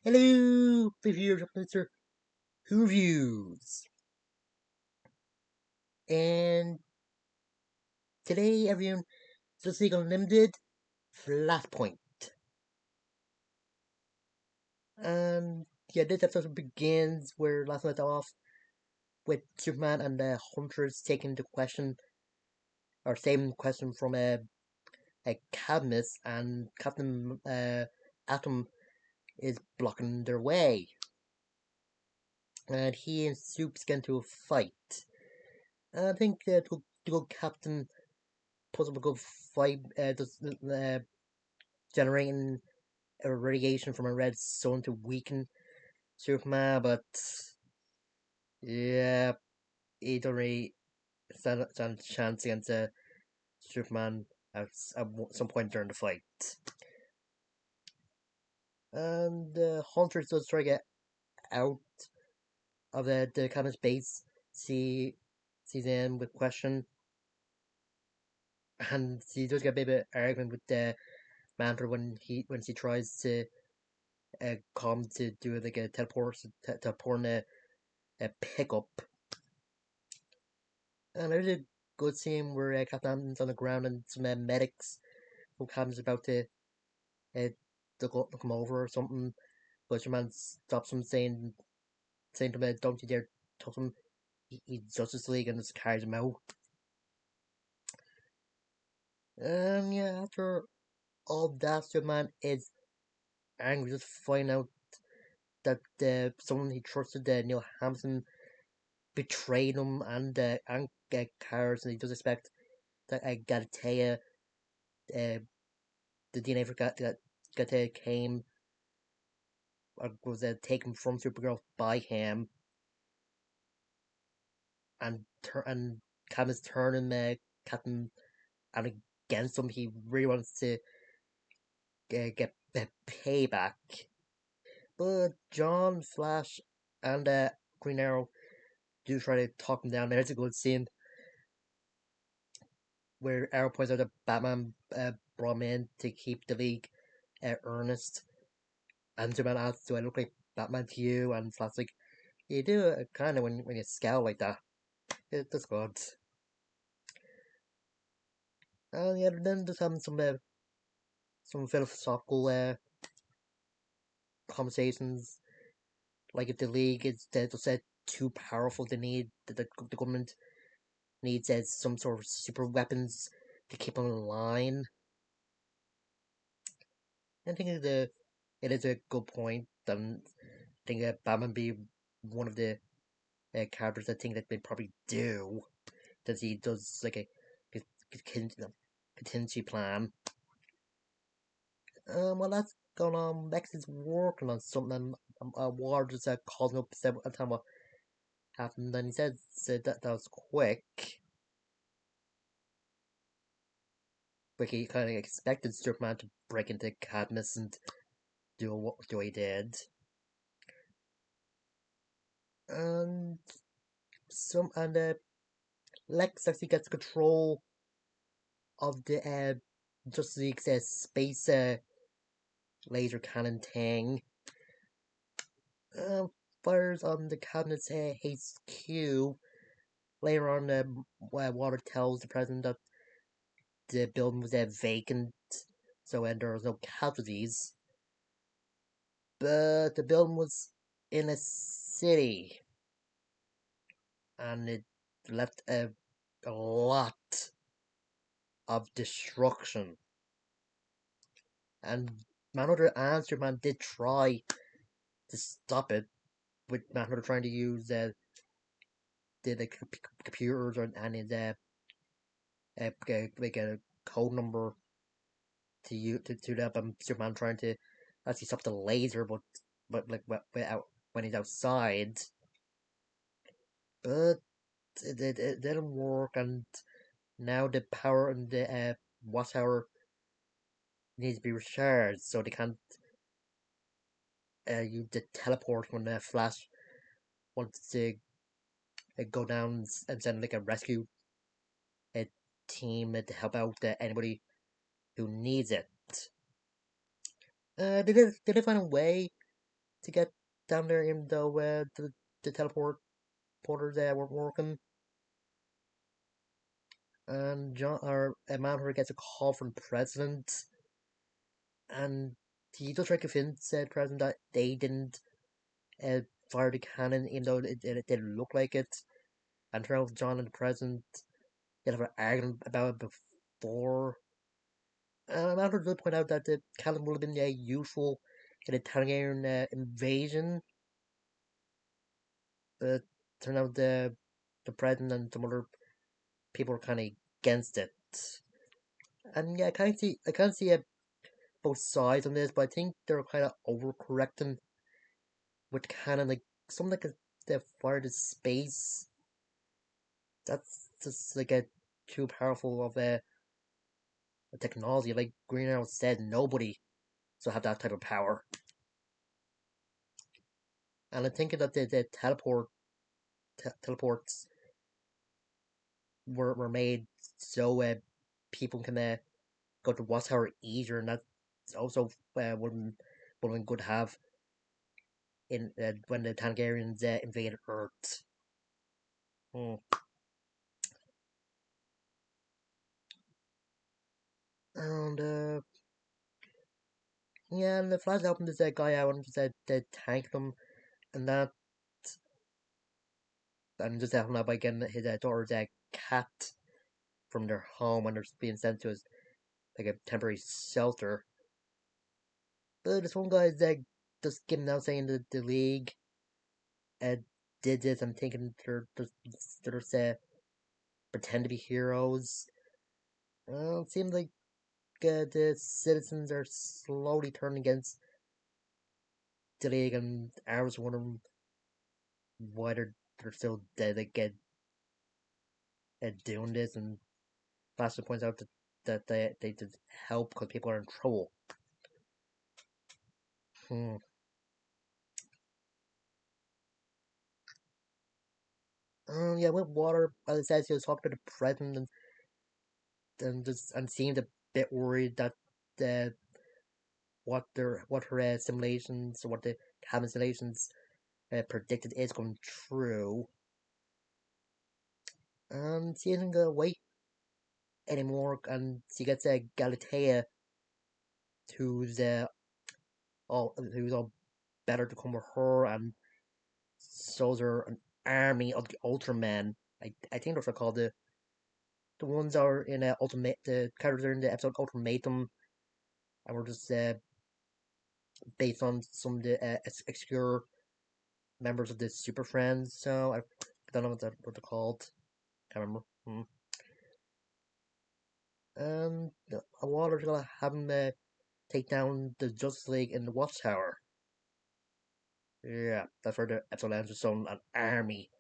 Hello, viewers of Mr.Who reviews. And today, everyone, Justice League Unlimited Flashpoint. And yeah, this episode begins where last night off with Superman and the Hunters taking the question or saving the question from a Cadmus, and Captain Atom is blocking their way. And he and Soups get into a fight. And I think the good Captain puts up a good fight, generating a radiation from a red sun to weaken Superman, but yeah, he don't really stand a chance against Superman at some point during the fight. And the Hunters does try to get out of the Cadmus base, sees him with question, and he does get a bit of an argument with the Mantra when she tries to come to do like a teleport a pickup. And there's a good scene where Captain America's on the ground and some medics who comes about uh, to come over or something. But your man stops him saying to him, "Don't you dare touch him. He's Justice League," and just carries him out. And yeah, after all that, Superman is angry just to find out that someone he trusted, Neil Hampson, betrayed him and Cars, and he does expect that Galatea, the DNA for Galatea came or was taken from Supergirl by him, and Cam is turning Captain and against him. He really wants to get payback, but John, Flash, and Green Arrow do try to talk him down. There's a good scene where Arrow points out that Batman brought him in to keep the League earnest, and Superman asks, "Do I look like Batman to you?" And Flash's like, "You do kind of when you scowl like that." That's good. And yeah, then just having some philosophical conversations, like if the League is just too powerful, the government needs some sort of super weapons to keep them in line. I think it is a good point. I think that Batman be one of the characters I think that they probably do, that he does like a contingency plan. Well, that's going on. Lex is working on something. Ward just calling up, said at the time what happened, and he said that was quick. But he kind of expected Superman to break into Cadmus and do what he did. And Lex actually gets control of the Justice League's space laser cannon thing. Fires on the Cadmus HQ. Later on, Water tells the president that the building was vacant, so there was no casualties. But the building was in a city, and it left a lot of destruction. And Manhunter and Superman did try to stop it, with Manhunter trying to use the computers and his like a code number to that. Superman trying to actually stop the laser, but like without when he's outside. But it didn't work, and now the power and the watchtower needs to be recharged, so they can't use the teleport when Flash wants to go down and send like a rescue team to help out anybody who needs it. They did find a way to get down there, even though the teleporters weren't working. And John or Manhunter gets a call from the president, and he does try to convince the president that they didn't uh, fire the cannon, even though it didn't look like it. And throughout John and the president, they have an argument about it before. Manhunter did point out that the cannon would have been useful in a Targaryen invasion, but turned out the president and some other people were kind of against it. And yeah, I can't see both sides on this, but I think they're kind of overcorrecting with canon, like something like the fire to space. That's just like a too powerful of a technology. Like Green Arrow said, nobody should have that type of power. And I'm thinking that the teleports were made so people can go to Watchtower easier, and that's also wouldn't good have in when the Targaryens invaded Earth. Hmm. And yeah, and the Flash helping this guy out and just tank them, and that, and just helping out by getting his daughter's cat from their home when they're being sent to his like a temporary shelter. But this one guy's just giving out saying that the league uh, did this. I'm thinking they're just pretend to be heroes. It seems like the citizens are slowly turning against the league, and I was wondering why they're still dead, like, doing this. And Basta points out that they did help because people are in trouble. Hmm. Yeah, with Water, as I said, he was talking to the president, and seemed a bit worried that the what her simulations, what the cabin simulations predicted is going true. And she isn't gonna wait anymore, and she gets Galatea, who's all better to come with her, and shows her an army of the Ultramen. I think those are called the ones are in the characters are in the episode Ultimatum, and were just based on some of the obscure members of the Super Friends. So I don't know what they're called. Can't remember. A Water's gonna have him take down the Justice League in the Watchtower. Yeah, that's where the episode ends with some an army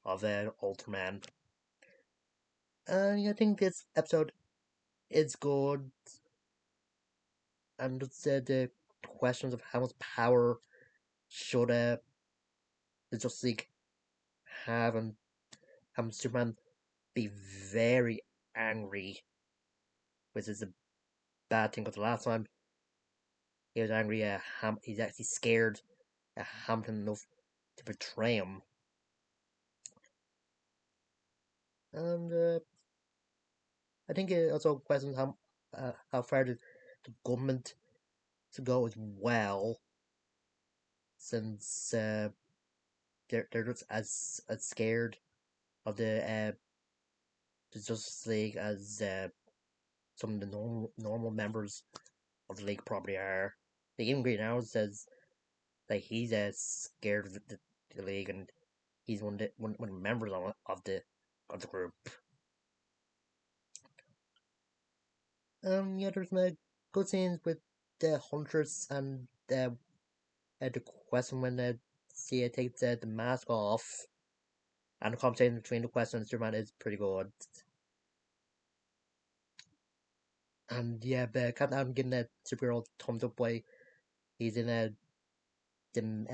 of Ultraman. And I think this episode is good, and just the questions of how much power should the Justice League have, and Superman be very angry, which is a bad thing because the last time he was angry, he's actually scared Hampton enough to betray him. And I think it also questions how far the government to go as well, since they're just as scared of the Justice League as some of the normal members of the league probably are. Like even Green Arrow says like he's scared of the league, and he's one of the members of the group. Yeah, there's some good scenes with the Huntress and the question when Sia takes the mask off, and the conversation between the question and Superman is pretty good. And yeah, but Captain Adam getting a superhero thumbs up by he's in a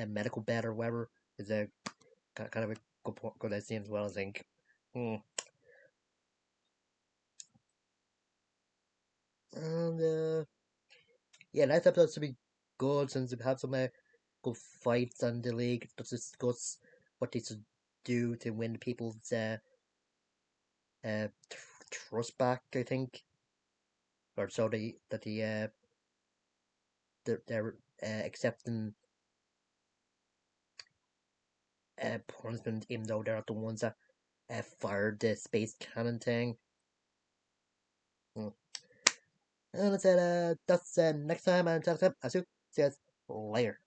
medical bed or whatever is a kind of a good scene as well, I think. Hmm. And yeah, next episode should be good since we have some good fights on the league to discuss what they should do to win people's trust back. I think, or so they're accepting punishment, even though they're not the ones that fired the space cannon thing. Mm. And that's it. That's next time, and that's it. See you guys later.